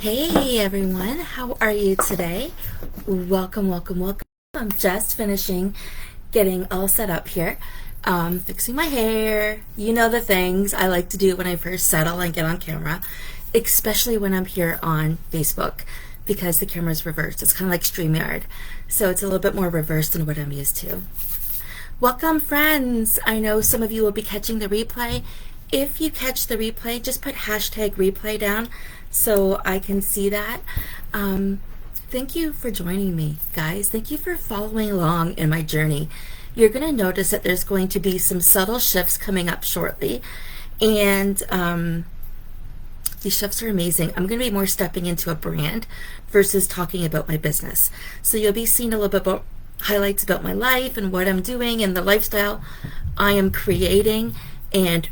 Hey everyone, how are you today? Welcome, welcome, welcome. I'm just finishing getting all set up here, fixing my hair. You know the things I like to do when I first settle and get on camera, especially when I'm here on Facebook because the camera's reversed. It's kind of like StreamYard, so it's a little bit more reversed than what I'm used to. Welcome, friends. I know some of you will be catching the replay. If you catch the replay, just put hashtag replay down so I can see that. Thank you for joining me, guys. Thank you for following along in my journey. You're going to notice that there's going to be some subtle shifts coming up shortly. And these shifts are amazing. I'm going to be more stepping into a brand versus talking about my business. So you'll be seeing a little bit about highlights about my life and what I'm doing and the lifestyle I am creating. And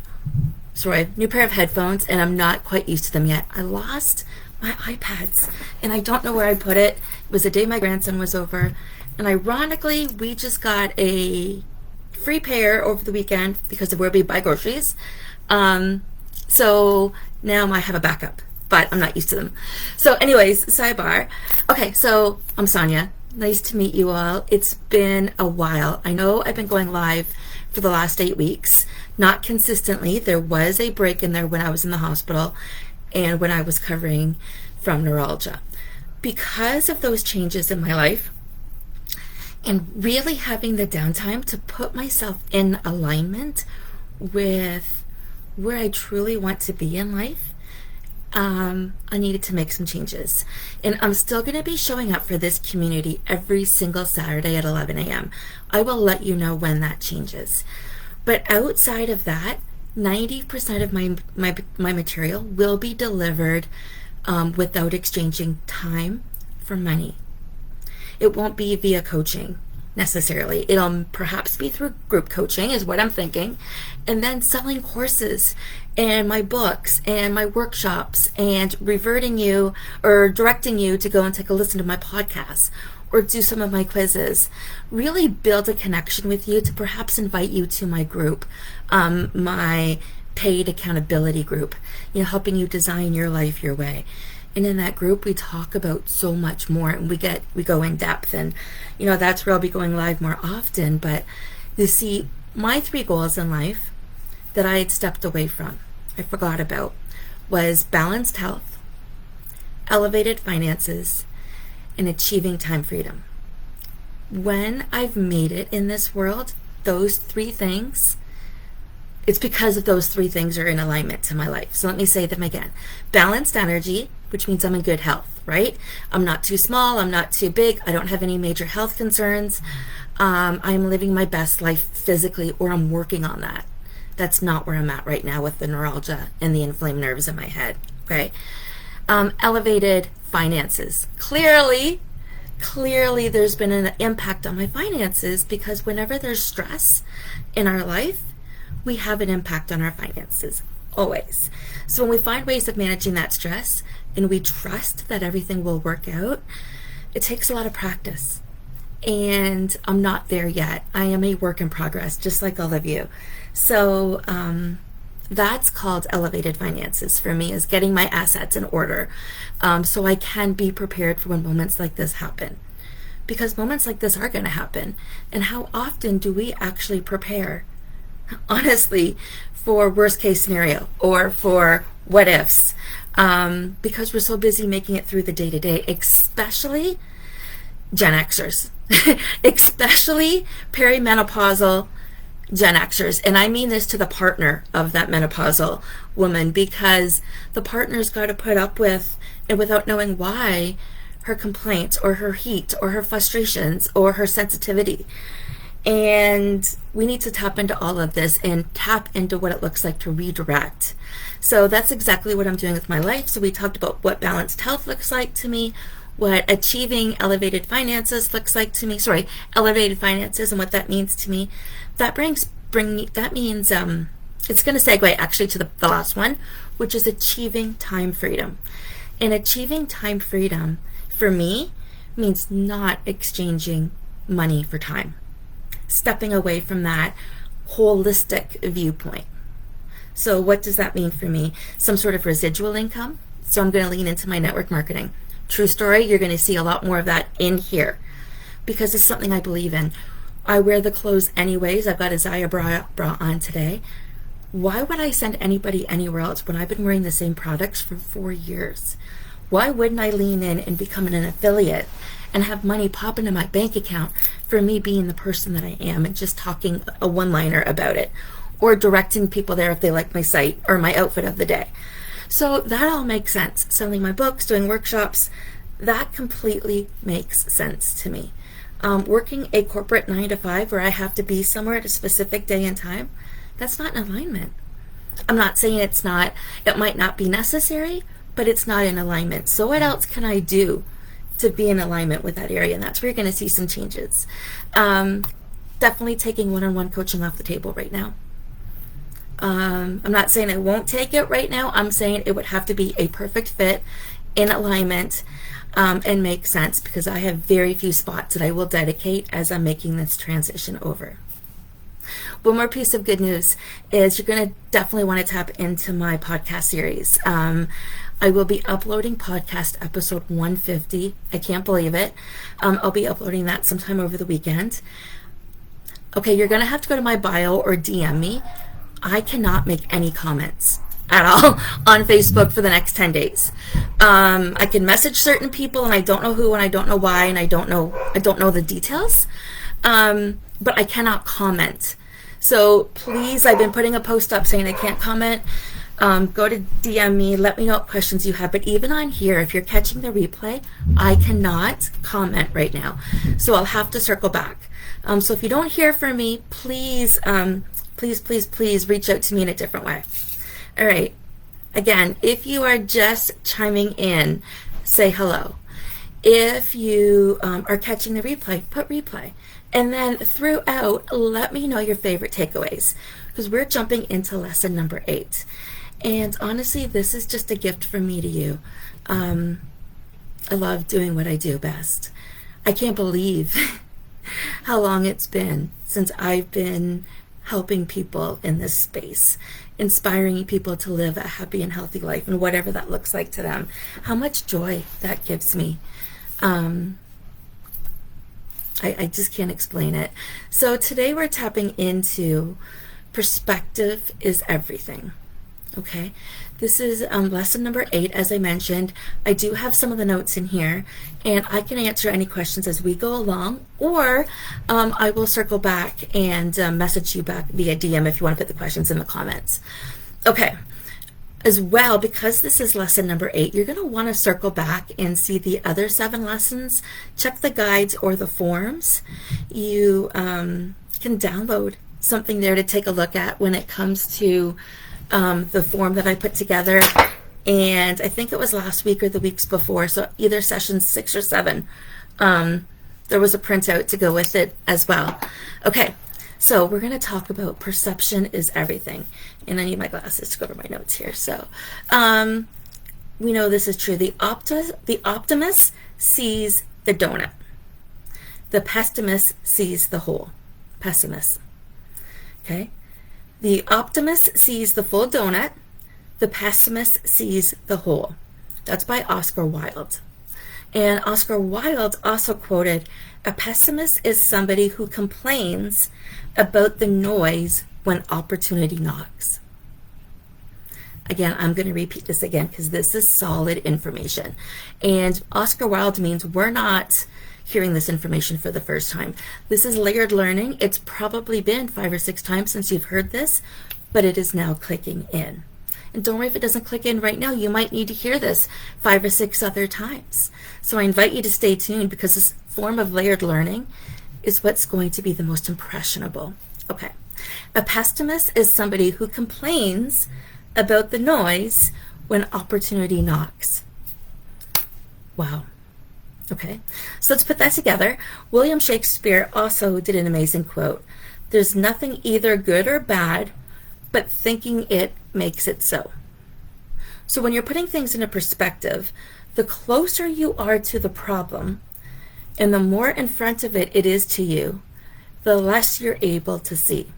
sorry, new pair of headphones, and I'm not quite used to them yet. I lost my iPads, and I don't know where I put it. It was the day my grandson was over, and ironically, we just got a free pair over the weekend because of where we buy groceries. So now I have a backup, but I'm not used to them. So anyways, sidebar. Okay, so I'm Sonia. Nice to meet you all. It's been a while. I know I've been going live for the last 8 weeks, not consistently. There was a break in there when I was in the hospital and when I was covering from neuralgia. Because of those changes in my life and really having the downtime to put myself in alignment with where I truly want to be in life, I needed to make some changes. And I'm still going to be showing up for this community every single Saturday at 11 a.m. I will let you know when that changes. But outside of that, 90% of my material will be delivered without exchanging time for money. It won't be via coaching necessarily. It'll perhaps be through group coaching is what I'm thinking, and then selling courses and my books and my workshops and reverting you or directing you to go and take a listen to my podcasts or do some of my quizzes. Really build a connection with you to perhaps invite you to my group, my paid accountability group, helping you design your life your way. And in that group, we talk about so much more, and we go in depth, and that's where I'll be going live more often. But you see, my 3 goals in life that I had stepped away from, I forgot about, was balanced health, elevated finances, and achieving time freedom. When I've made it in this world, those 3 things, it's because of those 3 things are in alignment to my life. So let me say them again. Balanced energy, which means I'm in good health, right? I'm not too small, I'm not too big, I don't have any major health concerns. I'm living my best life physically, or I'm working on that. That's not where I'm at right now with the neuralgia and the inflamed nerves in my head, okay? Elevated finances. Clearly there's been an impact on my finances because whenever there's stress in our life, we have an impact on our finances, always. So when we find ways of managing that stress and we trust that everything will work out, it takes a lot of practice. And I'm not there yet. I am a work in progress, just like all of you. So that's called elevated finances for me, is getting my assets in order so I can be prepared for when moments like this happen. Because moments like this are going to happen. And how often do we actually prepare, honestly, for worst case scenario or for what ifs? Because we're so busy making it through the day to day, especially Gen Xers, especially perimenopausal Gen Xers. And I mean this to the partner of that menopausal woman, because the partner's got to put up with, and without knowing why, her complaints or her heat or her frustrations or her sensitivity. And we need to tap into all of this and tap into what it looks like to redirect. So that's exactly what I'm doing with my life. So we talked about what balanced health looks like to me, what achieving elevated finances looks like to me. Elevated finances and what that means to me. That means it's going to segue actually to the last one, which is achieving time freedom. And achieving time freedom for me means not exchanging money for time. Stepping away from that holistic viewpoint. So what does that mean for me? Some sort of residual income So I'm going to lean into my network marketing. True story, you're going to see a lot more of that in here because it's something I believe in. I wear the clothes anyways. I've got a Zaya bra on today. Why would I send anybody anywhere else when I've been wearing the same products for 4 years? Why wouldn't I lean in and become an affiliate and have money pop into my bank account for me being the person that I am and just talking a one-liner about it, or directing people there if they like my site or my outfit of the day? So that all makes sense. Selling my books, doing workshops, that completely makes sense to me. Working a corporate 9 to 5 where I have to be somewhere at a specific day and time, that's not in alignment. I'm not saying it might not be necessary, but it's not in alignment. So what else can I do to be in alignment with that area? And that's where you're going to see some changes. Definitely taking one-on-one coaching off the table right now. I'm not saying I won't take it right now. I'm saying it would have to be a perfect fit, in alignment, and make sense, because I have very few spots that I will dedicate as I'm making this transition over. One more piece of good news is you're going to definitely want to tap into my podcast series. I will be uploading podcast episode 150. I can't believe it. I'll be uploading that sometime over the weekend. Okay, you're going to have to go to my bio or DM me. I cannot make any comments at all on Facebook for the next 10 days. I can message certain people and I don't know who and I don't know why and I don't know the details. But I cannot comment. So please, I've been putting a post up saying I can't comment. Go to DM me, let me know what questions you have. But even on here, if you're catching the replay, I cannot comment right now. So I'll have to circle back. So if you don't hear from me, please reach out to me in a different way. All right. Again, if you are just chiming in, say hello. If you are catching the replay, put replay. And then throughout, let me know your favorite takeaways, because we're jumping into lesson number 8. And honestly, this is just a gift from me to you. I love doing what I do best. I can't believe how long it's been since I've been helping people in this space, inspiring people to live a happy and healthy life, and whatever that looks like to them. How much joy that gives me. I just can't explain it. So today we're tapping into perspective is everything. Okay, this is lesson number 8. As I mentioned, I do have some of the notes in here, and I can answer any questions as we go along, or I will circle back and message you back via DM if you want to put the questions in the comments. Okay, as well, because this is lesson number 8, you're going to want to circle back and see the other 7 lessons. Check the guides or the forms. You can download something there to take a look at when it comes to the form that I put together, and I think it was last week or the weeks before, so either session 6 or 7, there was a printout to go with it as well. Okay, so we're going to talk about perception is everything, and I need my glasses to go over my notes here. So we know this is true. The optimist sees the donut. The pessimist sees the whole. Pessimist. Okay. The optimist sees the full donut. The pessimist sees the whole. That's by Oscar Wilde. And Oscar Wilde also quoted, "A pessimist is somebody who complains about the noise when opportunity knocks." Again, I'm going to repeat this again because this is solid information. And Oscar Wilde means we're not hearing this information for the first time. This is layered learning. It's probably been 5 or 6 times since you've heard this, but it is now clicking in. And don't worry if it doesn't click in right now. You might need to hear this 5 or 6 other times. So I invite you to stay tuned, because this form of layered learning is what's going to be the most impressionable. Okay. A pessimist is somebody who complains about the noise when opportunity knocks. Wow. Okay, so let's put that together. William Shakespeare also did an amazing quote. "There's nothing either good or bad, but thinking it makes it so." So when you're putting things into perspective, the closer you are to the problem and the more in front of it is to you, the less you're able to see.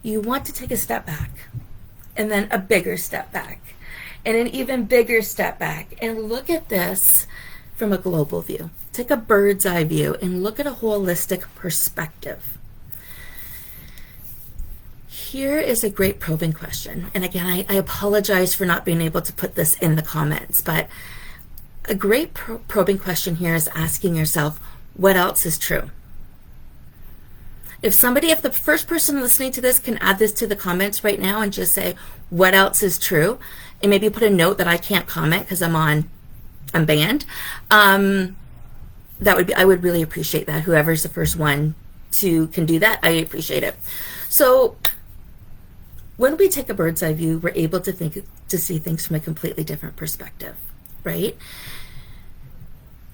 You want to take a step back, and then a bigger step back, and an even bigger step back and look at this from a global view. Take a bird's eye view and look at a holistic perspective. Here is a great probing question. And again, I apologize for not being able to put this in the comments, but a great probing question here is asking yourself, what else is true? If the first person listening to this can add this to the comments right now and just say, what else is true? And maybe put a note that I can't comment because I'm banned. I would really appreciate that. Whoever's the first one can do that, I appreciate it. So when we take a bird's eye view, we're able to see things from a completely different perspective, right?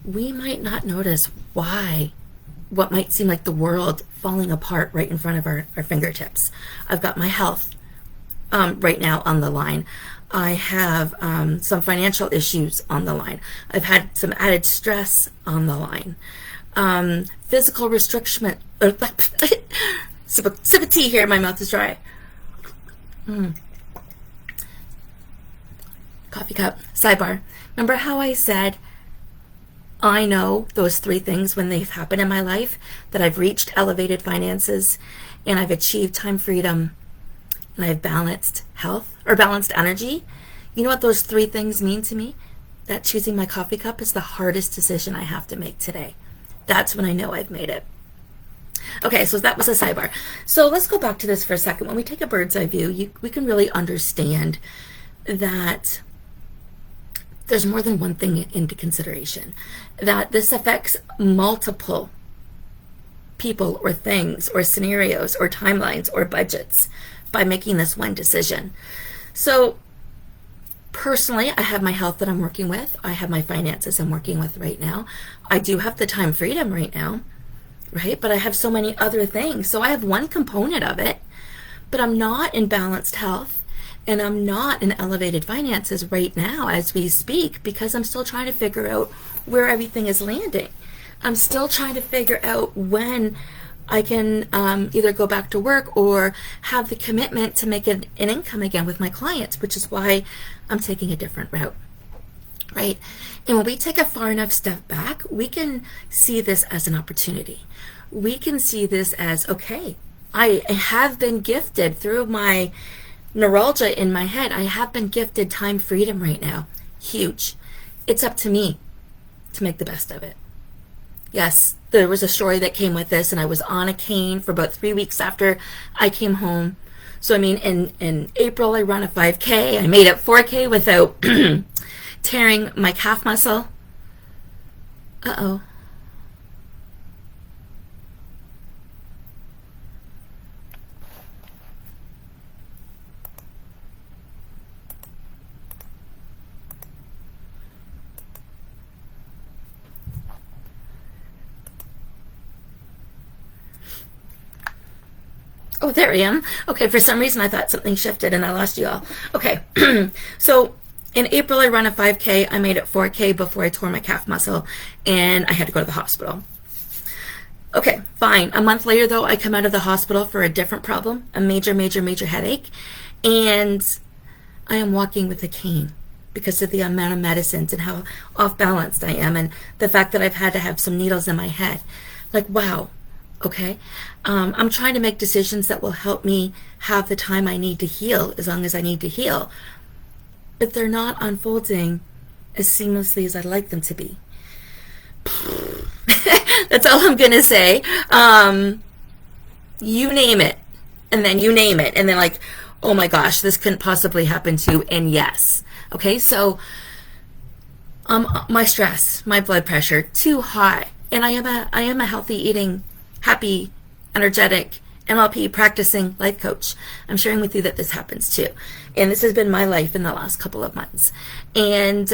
We might not notice what might seem like the world falling apart right in front of our fingertips. I've got my health right now on the line. I have some financial issues on the line. I've had some added stress on the line. Physical restriction. Sip of tea here, my mouth is dry. Coffee cup. Sidebar. Remember how I said I know those 3 things when they've happened in my life, that I've reached elevated finances and I've achieved time freedom and I've balanced health or balanced energy? You know what those 3 things mean to me? That choosing my coffee cup is the hardest decision I have to make today. That's when I know I've made it. Okay, so that was a sidebar. So let's go back to this for a second. When we take a bird's eye view, we can really understand that there's more than one thing into consideration, that this affects multiple people or things or scenarios or timelines or budgets by making this one decision. So personally, I have my health that I'm working with. I have my finances I'm working with right now. I do have the time freedom right now, right? But I have so many other things. So I have one component of it, but I'm not in balanced health. And I'm not in elevated finances right now as we speak because I'm still trying to figure out where everything is landing. I'm still trying to figure out when I can either go back to work or have the commitment to make an income again with my clients, which is why I'm taking a different route, right? And when we take a far enough step back, we can see this as an opportunity. We can see this as, okay, I have been gifted through my neuralgia in my head. I have been gifted time freedom right now. Huge. It's up to me to make the best of it. Yes, there was a story that came with this, and I was on a cane for about 3 weeks after I came home. So, I mean, in April, I ran a 5K. I made it 4K without tearing my calf muscle. Uh-oh. Oh, there I am. Okay, for some reason I thought something shifted and I lost you all. Okay, so in April I ran a 5K. I made it 4K before I tore my calf muscle and I had to go to the hospital. Okay, fine. A month later though, I come out of the hospital for a different problem, a major headache, and I am walking with a cane because of the amount of medicines and how off balanced I am and the fact that I've had to have some needles in my head. Like, wow. Okay, I'm trying to make decisions that will help me have the time I need to heal as long as I need to heal. But they're not unfolding as seamlessly as I'd like them to be. That's all I'm going to say. You name it. And then you name it. And then like, oh my gosh, this couldn't possibly happen too. And yes. Okay, so my stress, my blood pressure, too high. And I am a healthy eating, happy, energetic, NLP practicing life coach. I'm sharing with you that this happens too. And this has been my life in the last couple of months. And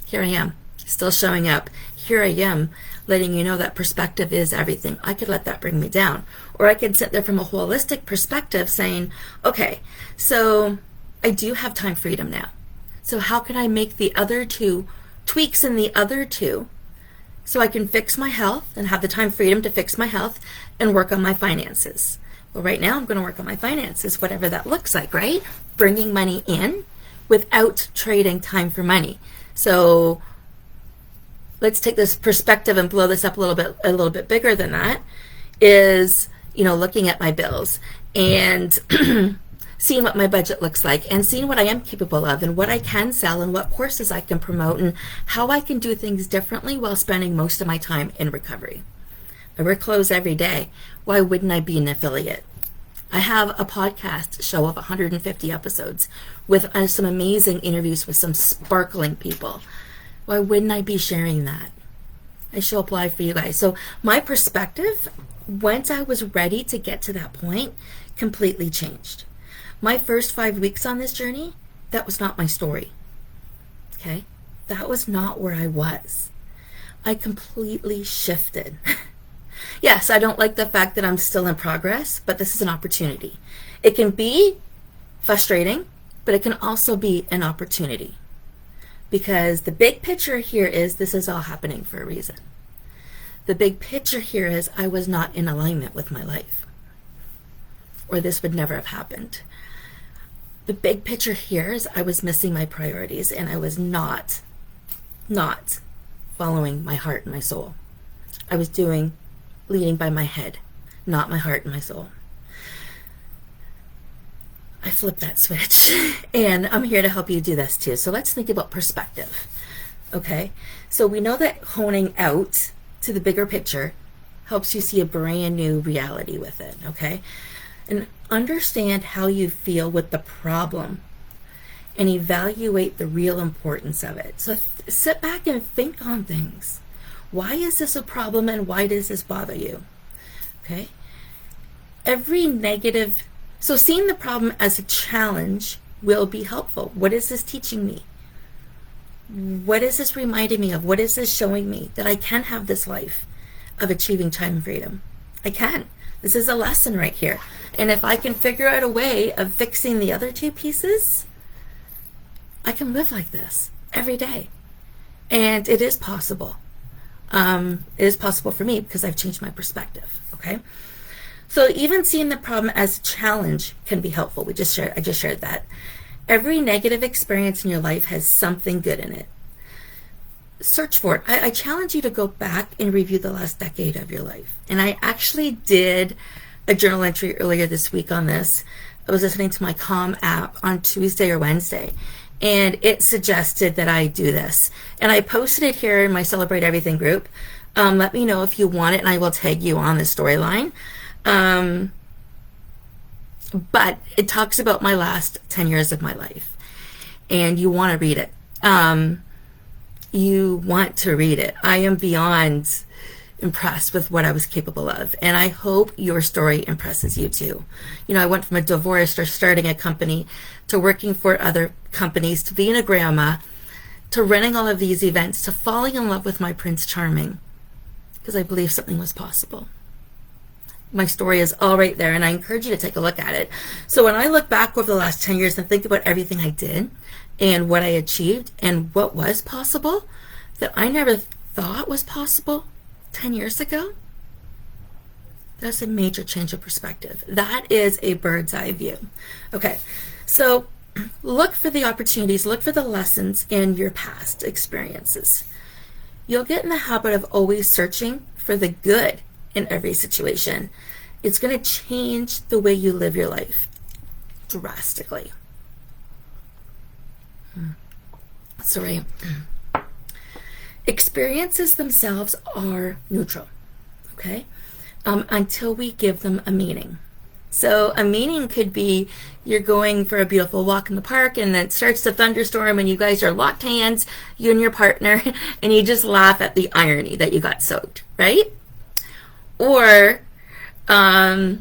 here I am, still showing up. Here I am, letting you know that perspective is everything. I could let that bring me down. Or I could sit there from a holistic perspective saying, okay, so I do have time freedom now. So how can I make the other two tweaks in the other two so I can fix my health and have the time freedom to fix my health and work on my finances? Well, right now I'm going to work on my finances, whatever that looks like, right? Bringing money in without trading time for money. So let's take this perspective and blow this up a little bit bigger than that, is, looking at my bills and seeing what my budget looks like and seeing what I am capable of and what I can sell and what courses I can promote and how I can do things differently while spending most of my time in recovery. I wear clothes every day. Why wouldn't I be an affiliate? I have a podcast show of 150 episodes with some amazing interviews with some sparkling people. Why wouldn't I be sharing that? I show up live for you guys. So my perspective, once I was ready to get to that point, completely changed. My first 5 weeks on this journey, that was not my story. Okay? That was not where I was. I completely shifted. Yes, I don't like the fact that I'm still in progress, but this is an opportunity. It can be frustrating, but it can also be an opportunity. Because the big picture here is this is all happening for a reason. The big picture here is I was not in alignment with my life, or this would never have happened. The big picture here is I was missing my priorities and I was not following my heart and my soul. I was leading by my head, not my heart and my soul. I flipped that switch and I'm here to help you do this too. So let's think about perspective. Okay. So we know that honing out to the bigger picture helps you see a brand new reality with it. Okay. And understand how you feel with the problem and evaluate the real importance of it. So sit back and think on things. Why is this a problem and why does this bother you? Okay. So seeing the problem as a challenge will be helpful. What is this teaching me? What is this reminding me of? What is this showing me? That I can have this life of achieving time freedom. I can. This is a lesson right here. And if I can figure out a way of fixing the other two pieces, I can live like this every day. And it is possible. It is possible for me because I've changed my perspective. Okay. So even seeing the problem as a challenge can be helpful. I just shared that. Every negative experience in your life has something good in it. Search for it. I challenge you to go back and review the last decade of your life. And I actually did a journal entry earlier this week on this. I was listening to my Calm app on Tuesday or Wednesday, and it suggested that I do this. And I posted it here in my Celebrate Everything group. Let me know if you want it, and I will tag you on the storyline. But it talks about my last 10 years of my life, and you want to read it. You want to read it. I am beyond impressed with what I was capable of, and I hope your story impresses you too. I went from a divorce or starting a company to working for other companies to being a grandma to running all of these events to falling in love with my Prince Charming because I believe something was possible. My story is all right there, and I encourage you to take a look at it. So when I look back over the last 10 years and think about everything I did and what I achieved and what was possible that I never thought was possible 10 years ago, that's a major change of perspective. That is a bird's eye view. Okay, so look for the opportunities, look for the lessons in your past experiences. You'll get in the habit of always searching for the good in every situation. It's going to change the way you live your life drastically. Sorry. Experiences themselves are neutral, okay? Until we give them a meaning. So a meaning could be you're going for a beautiful walk in the park and then it starts to thunderstorm and you guys are locked hands, you and your partner, and you just laugh at the irony that you got soaked, right? Or that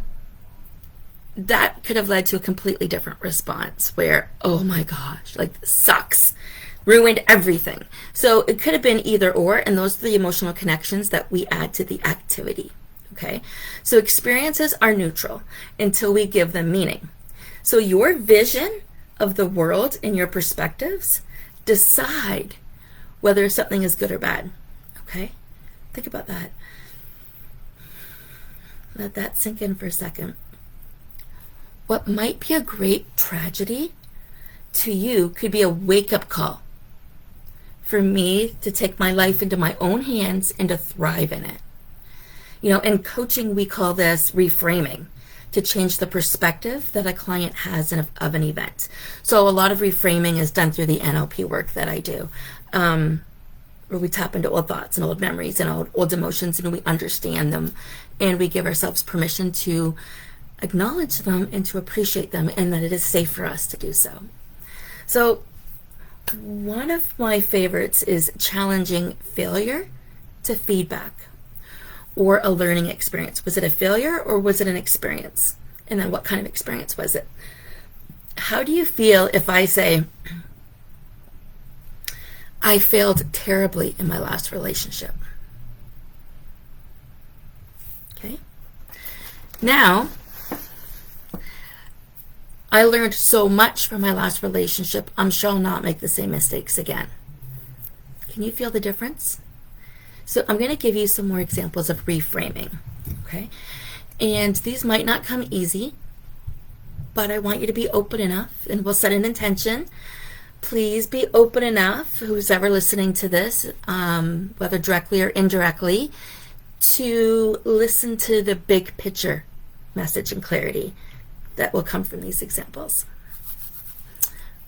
could have led to a completely different response where, oh my gosh, like this sucks, ruined everything. So it could have been either or, and those are the emotional connections that we add to the activity. Okay, so experiences are neutral until we give them meaning. So your vision of the world and your perspectives decide whether something is good or bad. Okay, think about that. Let that sink in for a second. What might be a great tragedy to you could be a wake-up call for me to take my life into my own hands and to thrive in it. In coaching, we call this reframing, to change the perspective that a client has of an event. So a lot of reframing is done through the NLP work that I do, where we tap into old thoughts and old memories and old emotions, and we understand them, and we give ourselves permission to acknowledge them and to appreciate them, and that it is safe for us to do so. So one of my favorites is challenging failure to feedback or a learning experience. Was it a failure or was it an experience? And then what kind of experience was it? How do you feel if I say, I failed terribly in my last relationship? Okay. Now, I learned so much from my last relationship, I shall not make the same mistakes again. Can you feel the difference? So I'm going to give you some more examples of reframing, okay? And these might not come easy, but I want you to be open enough, and we'll set an intention. Please be open enough, who's ever listening to this, whether directly or indirectly, to listen to the big picture message and clarity that will come from these examples.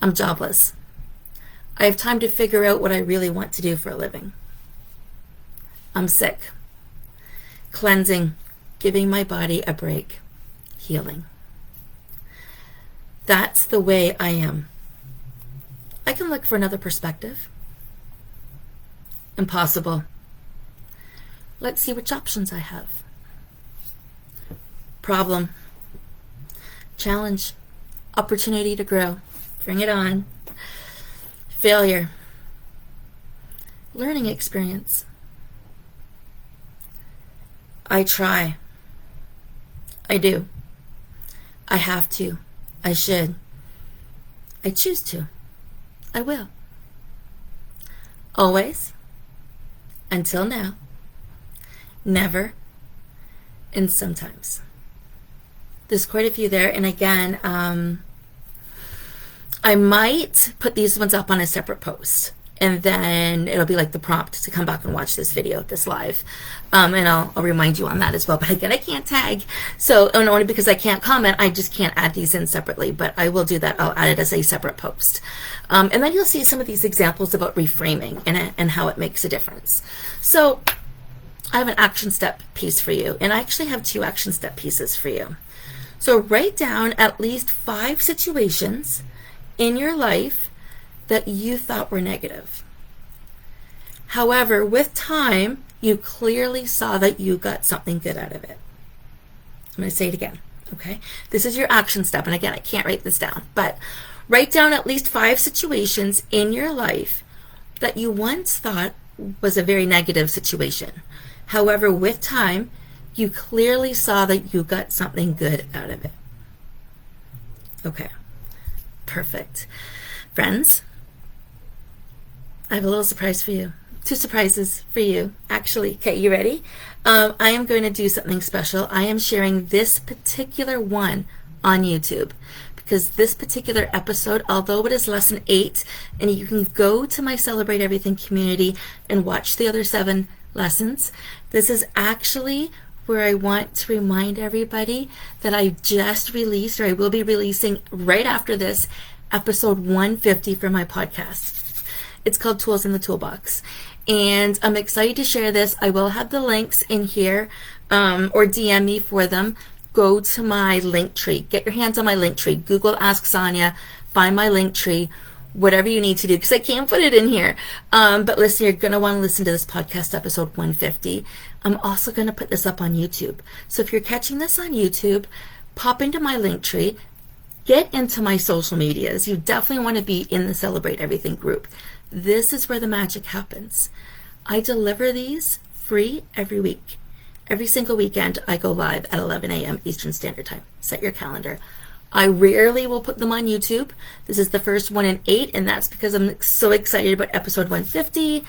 I'm jobless. I have time to figure out what I really want to do for a living. I'm sick. Cleansing, giving my body a break, healing. That's the way I am. I can look for another perspective. Impossible. Let's see which options I have. Problem. Challenge. Opportunity to grow. Bring it on. Failure. Learning experience. I try. I do. I have to. I should. I choose to. I will. Always. Until now. Never. And sometimes. There's quite a few there. And again, I might put these ones up on a separate post. And then it'll be like the prompt to come back and watch this video, this live. And I'll remind you on that as well. But again, I can't tag. So only because I can't comment, I just can't add these in separately. But I will do that. I'll add it as a separate post. And then you'll see some of these examples about reframing and how it makes a difference. So I have an action step piece for you. And I actually have 2 action step pieces for you. So write down at least 5 situations in your life that you thought were negative. However, with time, you clearly saw that you got something good out of it. I'm going to say it again, okay? This is your action step, and again, I can't write this down, but write down at least 5 situations in your life that you once thought was a very negative situation. However, with time, you clearly saw that you got something good out of it. Okay, perfect. Friends, I have a little surprise for you. 2 surprises for you, actually. Okay, you ready? I am going to do something special. I am sharing this particular one on YouTube because this particular episode, although it is lesson 8, and you can go to my Celebrate Everything community and watch the other 7 lessons, this is actually where I want to remind everybody that I just released, or I will be releasing right after this, episode 150 for my podcast. It's called Tools in the Toolbox. And I'm excited to share this. I will have the links in here, or DM me for them. Go to my link tree. Get your hands on my link tree. Google Ask Sonia. Find my link tree. Whatever you need to do, because I can't put it in here. But listen, you're going to want to listen to this podcast episode 150. I'm also going to put this up on YouTube. So if you're catching this on YouTube, pop into my link tree. Get into my social medias. You definitely want to be in the Celebrate Everything group. This is where the magic happens. I deliver these free every week. Every single weekend, I go live at 11 a.m. Eastern Standard Time. Set your calendar. I rarely will put them on YouTube. This is the first one in 8, and that's because I'm so excited about episode 150.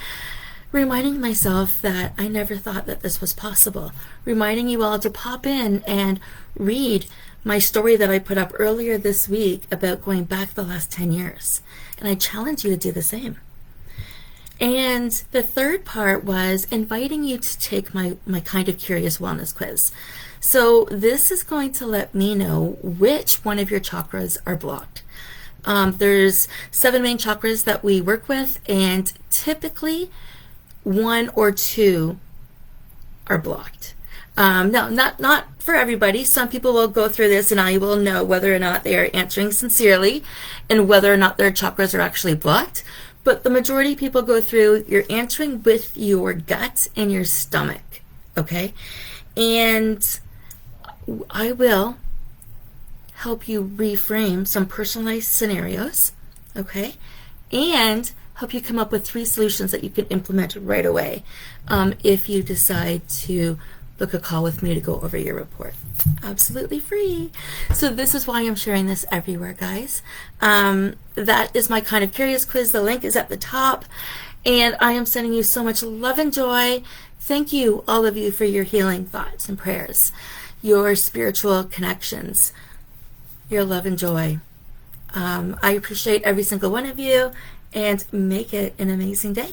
Reminding myself that I never thought that this was possible. Reminding you all to pop in and read my story that I put up earlier this week about going back the last 10 years. And I challenge you to do the same. And the third part was inviting you to take my Kind of Curious Wellness quiz. So this is going to let me know which one of your chakras are blocked. There's 7 main chakras that we work with, and typically 1 or 2 are blocked. No, not for everybody. Some people will go through this and I will know whether or not they are answering sincerely and whether or not their chakras are actually blocked. But the majority of people go through, you're answering with your gut and your stomach, okay? And I will help you reframe some personalized scenarios, okay? And help you come up with 3 solutions that you can implement right away if you decide to book a call with me to go over your report. Absolutely free. So this is why I'm sharing this everywhere, guys. That is my Kind of Curious quiz. The link is at the top. And I am sending you so much love and joy. Thank you, all of you, for your healing thoughts and prayers, your spiritual connections, your love and joy. I appreciate every single one of you, and make it an amazing day.